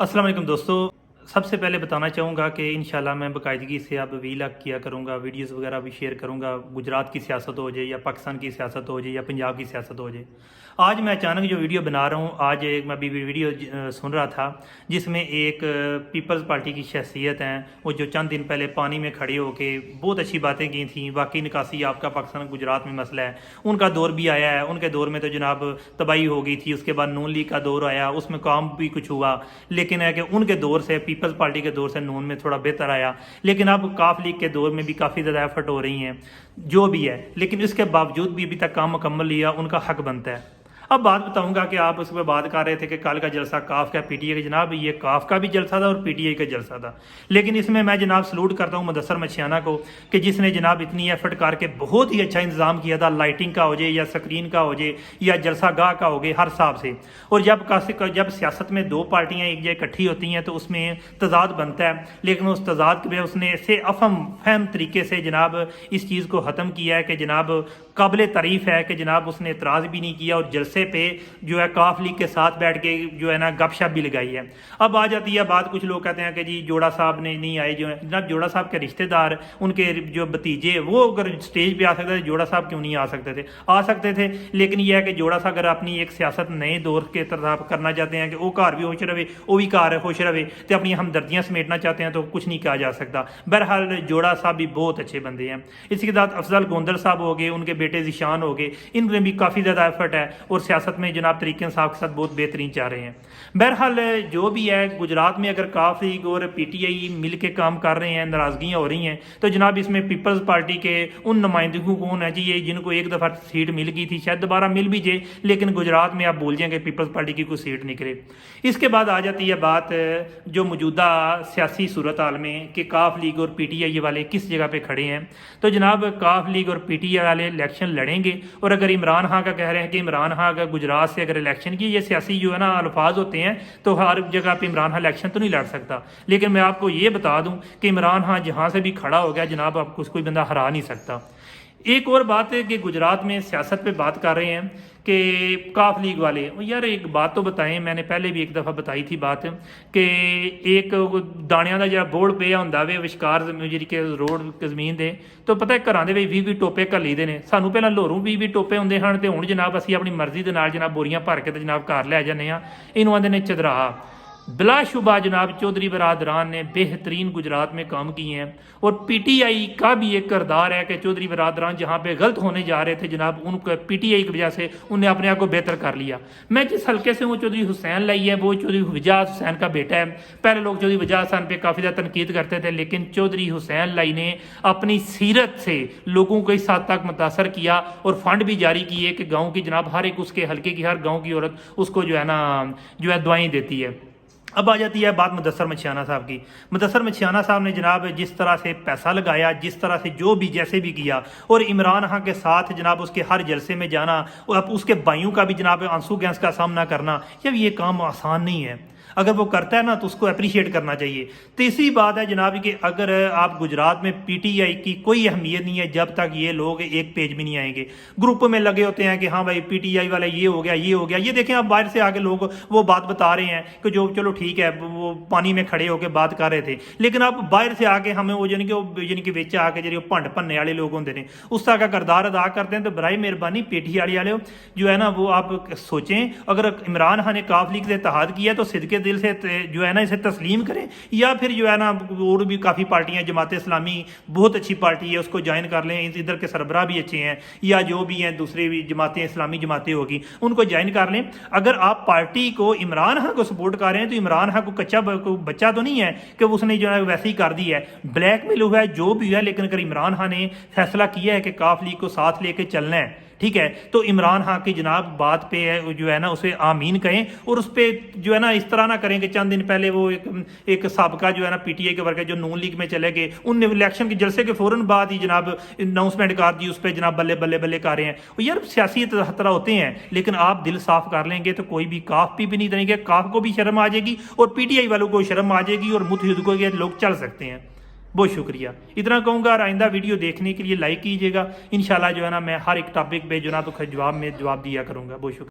अस्सलाम वालेकुम दोस्तों। सबसे पहले बताना चाहूँगा कि इंशाल्लाह मैं बाकायदगी से अब वीलॉग किया करूँगा, वीडियोस वगैरह भी शेयर करूँगा। गुजरात की सियासत हो जाए या पाकिस्तान की सियासत हो जाए या पंजाब की सियासत हो जाए। आज मैं अचानक जो वीडियो बना रहा हूँ, आज एक मैं अभी वीडियो सुन रहा था जिसमें एक पीपल्स पार्टी की शख्सियत हैं, वो जो चंद दिन पहले पानी में खड़े होके बहुत अच्छी बातें की थी। वाकई निकासी आपका पाकिस्तान गुजरात में मसला है। उनका दौर भी आया है, उनके दौर में तो जनाब तबाही हो गई थी। उसके बाद नून लीग का दौर आया, उसमें काम भी कुछ हुआ, लेकिन है कि उनके दौर से पीपल्स पार्टी के दौर से नून में थोड़ा बेहतर आया। लेकिन अब काफ लीग के दौर में भी काफ़ी ज़्यादा एफर्ट हो रही हैं, जो भी है, लेकिन इसके बावजूद भी अभी तक काम मुकम्मल लिया उनका हक बनता है। अब बात बताऊंगा कि आप उस पर बात कर रहे थे कि कल का जलसा काफ का पीटीआई का। जनाब ये काफ का भी जलसा था और पीटीआई का जलसा था, लेकिन इसमें मैं जनाब सलूट करता हूँ मुदस्सर मछियाना को कि जिसने जनाब इतनी एफर्ट करके बहुत ही अच्छा इंतजाम किया था, लाइटिंग का हो जाए या स्क्रीन का हो जाए या जलसा गाह का हो गए, हर हिसाब से। और जब सियासत में दो पार्टियाँ एक जगह इकट्ठी होती हैं तो उसमें तजाद बनता है, लेकिन उस तजाद में उसने ऐसे फहम तरीके से जनाब इस चीज़ को ख़त्म किया है कि जनाब काबिल तारीफ़ है कि जनाब उसने एतराज़ भी नहीं किया और जलसे पे जो है काफ लीग के साथ बैठ के जो है ना गपशप भी लगाई है। अब आ जाती है बात, कुछ लोग कहते हैं कि जी जोड़ा साहब ने नहीं आए, जो है जनाब जोड़ा साहब के रिश्तेदार, उनके जो भतीजे, वो अगर स्टेज पे आ सकते थे, जोड़ा साहब क्यों नहीं आ सकते थे? आ सकते थे, लेकिन यह है कि जोड़ा साहब अगर अपनी एक सियासत नए दौर के तरफ करना चाहते हैं कि वो घर भी खुश रहे, वो भी घर खुश रहे, तो अपनी हमदर्दियाँ समेटना चाहते हैं तो कुछ नहीं कहा जा सकता। बहरहाल जोड़ा साहब भी बहुत अच्छे बंदे हैं। इसके साथ अफजल गोंदल साहब हो गए, उनके बेटे जिशान हो गए, इनमें भी काफ़ी ज़्यादा एफर्ट है और सियासत में जनाब तरीके साहब के साथ बहुत बेहतरीन चाह रहे हैं। बहरहाल जो भी है, गुजरात में अगर काफ लीग और पीटीआई मिल के काम कर रहे हैं, नाराजगियाँ हो रही हैं, तो जनाब इसमें पीपल्स पार्टी के उन नुमाइंदों कौन है जी, ये जिनको एक दफ़ा सीट मिल गई थी, शायद दोबारा मिल भी जाए, लेकिन गुजरात में आप बोल जाएंगे पीपल्स पार्टी की कोई सीट निकले। इसके बाद आ जाती है बात जो मौजूदा सियासी सूरत हाल में कि काफ लीग और पीटीआई वाले किस जगह पे खड़े हैं। तो जनाब काफ लीग और पीटीआई वाले इलेक्शन लड़ेंगे, और अगर इमरान खान का कह रहे हैं कि इमरान खान अगर गुजरात से अगर इलेक्शन की, ये सियासी जो है ना अल्फाज होते हैं, तो हर जगह पे इमरान खान इलेक्शन तो नहीं लड़ सकता, लेकिन मैं आपको ये बता दूं कि इमरान खान जहां से भी खड़ा हो गया जनाब, आपको कोई बंदा हरा नहीं सकता। एक और बात है कि गुजरात में सियासत पे बात कर रहे हैं कि काफ लीग वाले, यार एक बात तो बताएं, मैंने पहले भी एक दफ़ा बताई थी बात कि एक दाणियां का जो बोर्ड पे होंदा वे विशकार जी के रोड जमीन दे, तो पता है घरां दे भी 20 टोपे घली दे ने। सानू पहला लोरों 20 टोपे होंदे हैं, तो हुण जनाब असीं अपनी मर्जी दे नाल जनाब बोरियां भर के ते जनाब घर लै जाने आ। इनू आंदे ने चदराहा। बिलाशुबा जनाब चौधरी बरादरान ने बेहतरीन गुजरात में काम किए हैं, और पीटीआई का भी एक किरदार है कि चौधरी बरादरान जहाँ पे गलत होने जा रहे थे जनाब, उनको पीटीआई की वजह से उन्हें अपने आप को बेहतर कर लिया। मैं जिस हल्के से वो चौधरी हुसैन लाई है, वो चौधरी वजाहत हुसैन का बेटा है। पहले लोग चौधरी वजाहत हुसैन पे काफ़ी ज़्यादा तनकीद करते थे, लेकिन चौधरी हुसैन लाई ने अपनी सीरत से लोगों को इस हद तक मुतासर किया और फंड भी जारी किए कि गाँव की जनाब हर एक उसके हल्के की हर गाँव की औरत उसको जो है ना जो है दुआएँ देती है। अब आ जाती है बात मुदस्सर मछियाना साहब की। मुदस्सर मछियाना साहब ने जनाब जिस तरह से पैसा लगाया, जिस तरह से जो भी जैसे भी किया, और इमरान खान के साथ जनाब उसके हर जलसे में जाना, और उसके भाइयों का भी जनाब आंसू गैस का सामना करना, जब ये काम आसान नहीं है। अगर वो करता है ना तो उसको अप्रिशिएट करना चाहिए। तीसरी बात है जनाब कि अगर आप गुजरात में पीटीआई की कोई अहमियत नहीं है जब तक ये लोग एक पेज में नहीं आएंगे। ग्रुप में लगे होते हैं कि हाँ भाई पीटीआई वाला ये हो गया, ये हो गया। ये देखें, आप बाहर से आके लोग वो बात बता रहे हैं कि जो चलो ठीक है, वो पानी में खड़े होकर बात कर रहे थे, लेकिन आप बाहर से आके हमें वो यानी कि बेच आके जो भंड भन्ने वाले लोग होंगे ने उस तरह का किरदार अदा करते हैं। तो बराए मेहरबानी पीटीआई वाले जो है ना वो आप सोचें, अगर इमरान खान ने काफ लीग से इत्तेहाद किया तो सिद्के दिल से जो है ना इसे तस्लीम करें, या फिर जो है ना और भी काफ़ी पार्टियां, जमात इस्लामी बहुत अच्छी पार्टी है, उसको ज्वाइन कर लें। इधर के सरबराह भी अच्छे हैं, या जो भी हैं दूसरे भी जमातें, इस्लामी जमातें होगी, उनको ज्वाइन कर लें। अगर आप पार्टी को इमरान खान को सपोर्ट कर रहे हैं तो इमरान खान को कच्चा बच्चा तो नहीं है कि उसने जो है वैसे ही कर दी है, ब्लैकमेल हुआ है, जो भी है। लेकिन अगर इमरान खान ने फैसला किया है कि काफ लीग को साथ लेके चलना है, ठीक है, तो इमरान खान की जनाब बात पे जो है ना उसे आमीन कहें, और उस पर जो है ना इस तरह ना करें कि चंद दिन पहले वो एक सबका जो है ना पीटीआई के वर्कर जो नून लीग में चले गए, उनने इलेक्शन के जलसे के फौरन बाद ही जनाब अनाउंसमेंट कर दी, उस पर जनाब बल्ले बल्ले बल्ले कर रहे हैं। और यार सियासी तरह होते हैं, लेकिन आप दिल साफ कर लेंगे तो कोई भी काफ भी नहीं देंगे, काफ को भी शर्म आ जाएगी और पीटीआई वालों को शर्म आ जाएगी, और मुठ युद्ध को ये लोग चल सकते हैं। बहुत शुक्रिया। इतना कहूँगा, आइंदा वीडियो देखने के लिए लाइक कीजिएगा। इंशाल्लाह जो है ना मैं हर एक टॉपिक पे जो ना तो जवाब दिया करूँगा। बहुत शुक्रिया।